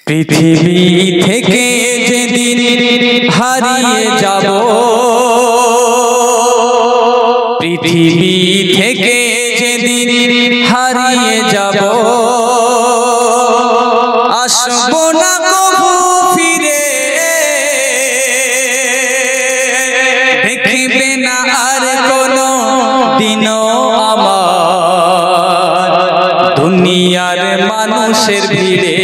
পৃথিবী থেকে যেদিন হারিয়ে যাব, পৃথিবী থেকে যেদিন হারিয়ে যাব, আসবো না কবু ফিরে, দেখবে না আর কোনো দিনও আমার দুনিয়ার মানুষের ভিড়ে।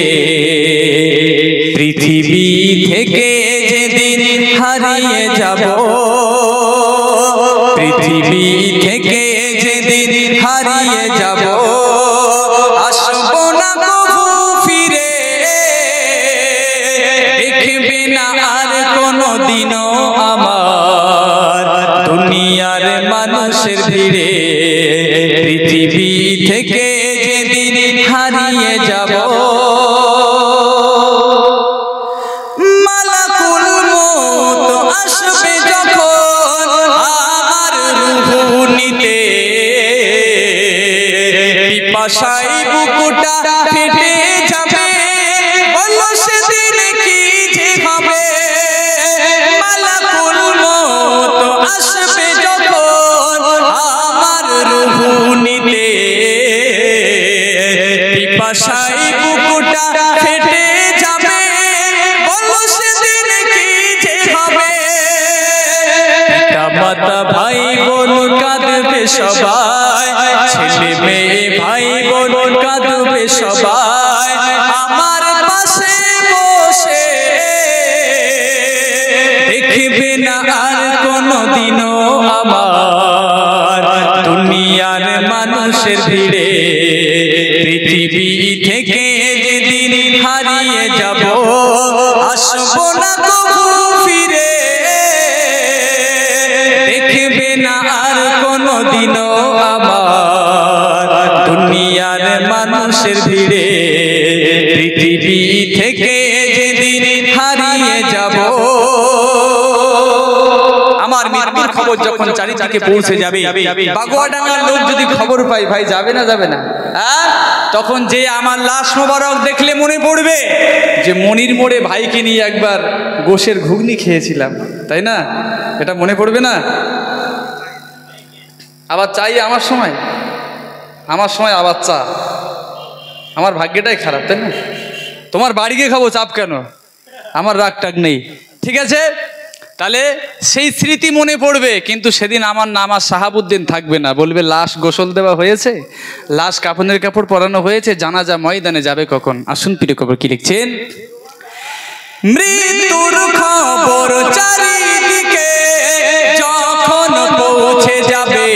পৃথিবী থেকে যেদিন হারিয়ে যাব, পৃথিবী থেকে যেদিন হারিয়ে যাব, আসবো না কবু ফিরে, দেখবে না আর কোনো দিনও আমার দুনিয়ার মানুষের ভিড়ে। পৃথিবী থেকে যেদিন হারিয়ে যাব, মালাকুল মউত আসবে যখন আমার রূহ নিতে, পিপাসায় বুকটা ফেটে যাবে, বলো সেদিন কি যে হবে। মালাকুল মউত আসবে যখন আমার রূহ নিতে, পিপাসায় বুকটা ফেটে যাবে, বলো সেদিন কি যে হবে। পিতা মাতা ভাই বোন কাঁদবে সবাই, ছেলে মেয়ে ভাই বোন কাঁদবে সবাই, আমার পাশে বসে, দেখবে না আর কোনো দিনও আমার দুনিয়ার মানুষের ভিড়ে। পৃথিবী থেকে যেদিন হারিয়ে যাব, আসবো না কবু ফিরে, দেখবে না আর কোনো দিনও আমার দুনিয়ার মানুষের ভিড়ে। পৃথিবী থেকে যেদিন হারিয়ে যাব, আমার মৃত্যুর খবর যখন চারিদিকে পৌঁছে যাবে, বাগুয়াডাঙ্গার লোক যদি খবর পাই, ভাই যাবে না যাবে না, তখন যে আমার লাশ মোবারক দেখলে মনে পড়বে যে মনির মোড়ে ভাইকে নিয়ে একবার গোশের ঘুগনি খেয়েছিলাম, তাই না? এটা মনে পড়বে না? আবার চাই আমার সময় আবার চা, আমার ভাগ্যটাই খারাপ, তাই না? তোমার বাড়ি গিয়ে খাবো, চাপ কেন, আমার রাগ টাগ নেই, ঠিক আছে? তাহলে সেই স্মৃতি মনে পড়বে, কিন্তু সেদিন আমার নাম আর শাহাবুদ্দিন থাকবে না, বলবে লাশ গোসল দেওয়া হয়েছে, লাশ কাফনের কাপড় পরানো হয়েছে, জানাজা ময়দানে যাবে কখন। আসুন প্রিয় খবর কি লিখছেন। মৃত্যুর খবর চারিদিকে যখন পৌঁছে যাবে,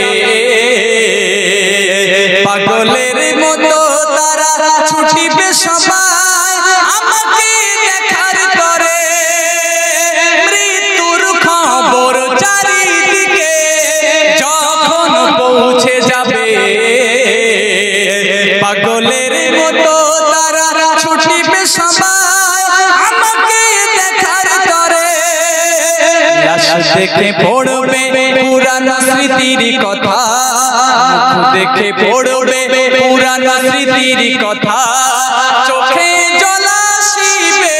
পাগলের মতো তারা ছুটিবে সবাই আমাকে দেখার করে। মৃত্যুর খবর চারিদিকে যখন পৌঁছে যাবে, পাগলের মতো তারা ছুটিবে সবাই আমাকে দেখার করে। লাশ দেখে পড়বে পুরানো স্মৃতির কথা, দেখে পড়বে পুরানো স্মৃতির কথা, চোখে জল আসিবে,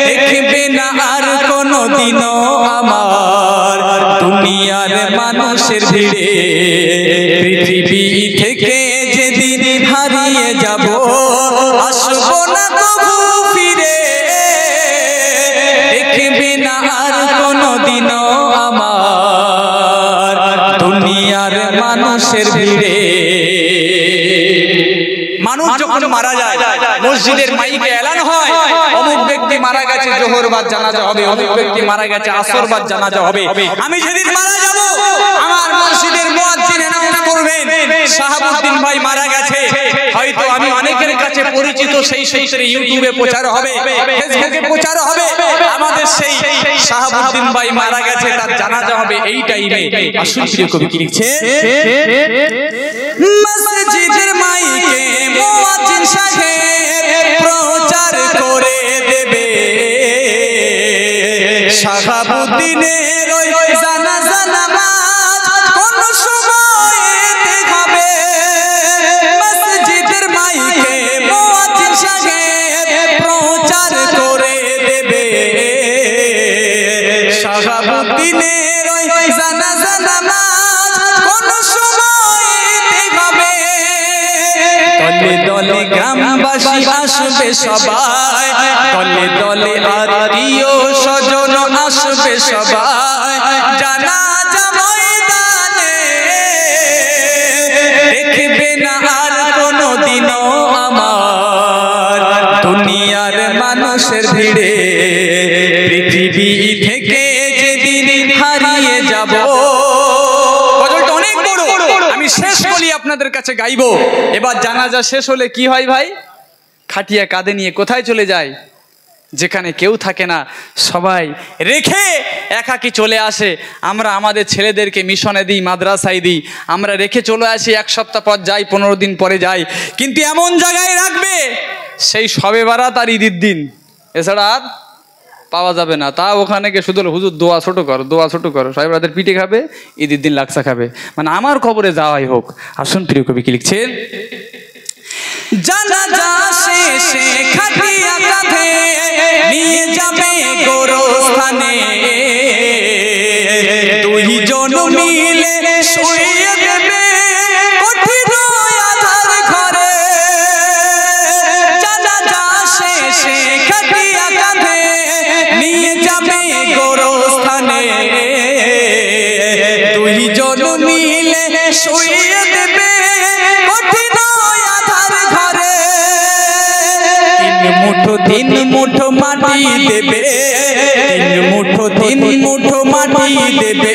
দেখবে না আর কোনো দিনও আমার দুনিয়ার মানুষের ভিড়ে। পৃথিবী থেকে যেদিন হারিয়ে যাব, আসবো না কবু ফিরে, দেখবে না আর কোনো দিনও আমার দুনিয়ার মানুষের ভিড়ে। মানুষ যখন মারা যায়, মসজিদের মাইকে এলান হয়, অমুক ব্যক্তি মারা গেছে, জোহরবাদ জানাজা হবে, অমুক ব্যক্তি মারা গেছে, আসরবাদ জানাজা হবে। আমি যেদিন মারা যাব, আমার মসজিদের মুয়াজ্জিন অ্যানাউন্স করবেন শাহাবুদ্দিন ভাই মারা গেছে। হয়তো আমি অনেকের কাছে পরিচিত, সেই সূত্রে ইউটিউবে প্রচার হবে, ফেসবুকে প্রচার হবে, আমাদের সেই শাহাবুদ্দিন ভাই মারা গেছে, তার জানাজা হবে এই টাইমে। আসুন প্রিয় কবি কি লিখছে। মসজিদের মাইকে মুয়াজ্জিন সাহেব প্রচার করে দেবে, শাহাবুদ্দিনের ওই জানাজা নামাজ কোন সময়েতে হবে। মসজিদের মাইকে মুয়াজ্জিন সাহেব দলে দলে গ্রামবাসী আসবে সবাই, দলে দলে আত্মীয় স্বজন আসবে সবাই, জানাজা ময়দানে দেখবে না আর কোনদিনও আমার দুনিয়ার মানুষের ভিড়ে, পৃথিবী থেকে যেদিন হারিয়ে যাব। গজলটা অনেক বড়, আমি শেষ বলি আপনাদের কাছে গাইবো। এবার জানাজা শেষ হলে কি হয় ভাই? খাটিয়া কাঁধে নিয়ে কোথায় চলে যায়? যেখানে কেউ থাকে না, সবাই রেখে একাকি চলে আসে। আমরা আমাদের ছেলেদেরকে মিশনে দিই, মাদ্রাসায় দিই, আমরা রেখে চলে আসি, এক সপ্তাহ পর যাই, 15 দিন পরে যাই, কিন্তু এমন জায়গায় রাখবে সেই শবে বারাত আর ঈদের দিন, এছাড়া আর পাওয়া যাবে না। তা ওখানে গিয়ে শুধু হুজুর দোয়া ছোট করো, দোয়া ছোট করো, সাহেব রাতের পিঠে খাবে, ঈদের দিন লাকসা খাবে, মানে আমার খবরে যাওয়াই হোক। আসুন প্রিয় কবি কি লিখছেন, জানাজা শেষে খাটিয়া কাঁধে নিয়ে যাবে গোরস্থানে, দুইজন মিলে শুইয়ে দেবে কঠিন আঁধার ঘরে। জানাজা শেষে খাটিয়া কাঁধে নিয়ে যাবে গোরস্থানে, দুইজন মিলে শুইয়ে দেবে কঠিন আঁধার ঘরে। তিন মুঠো মাটি দেবে, তিন মুঠো মাটি দেবে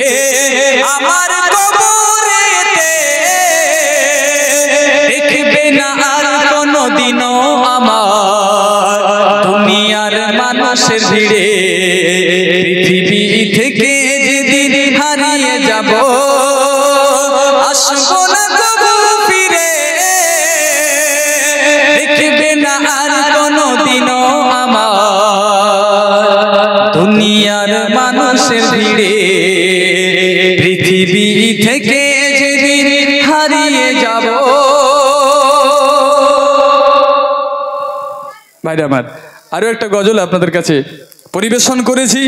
আমার কবরেতে, দেখবে না আর কোনদিনও আমার দুনিয়ার মানুষের ভিড়ে, পৃথিবী থেকে যেদিন হারিয়ে যাব আসবো না কবু ফিরে, দেখবে না আর কোনদিনও আমার দুনিয়ার মানুষের ভিড়ে, পৃথিবী থেকে যেদিন হারিয়ে যাব। ভাইরা আমার, আরো একটা গজল আপনাদের কাছে পরিবেশন করেছি।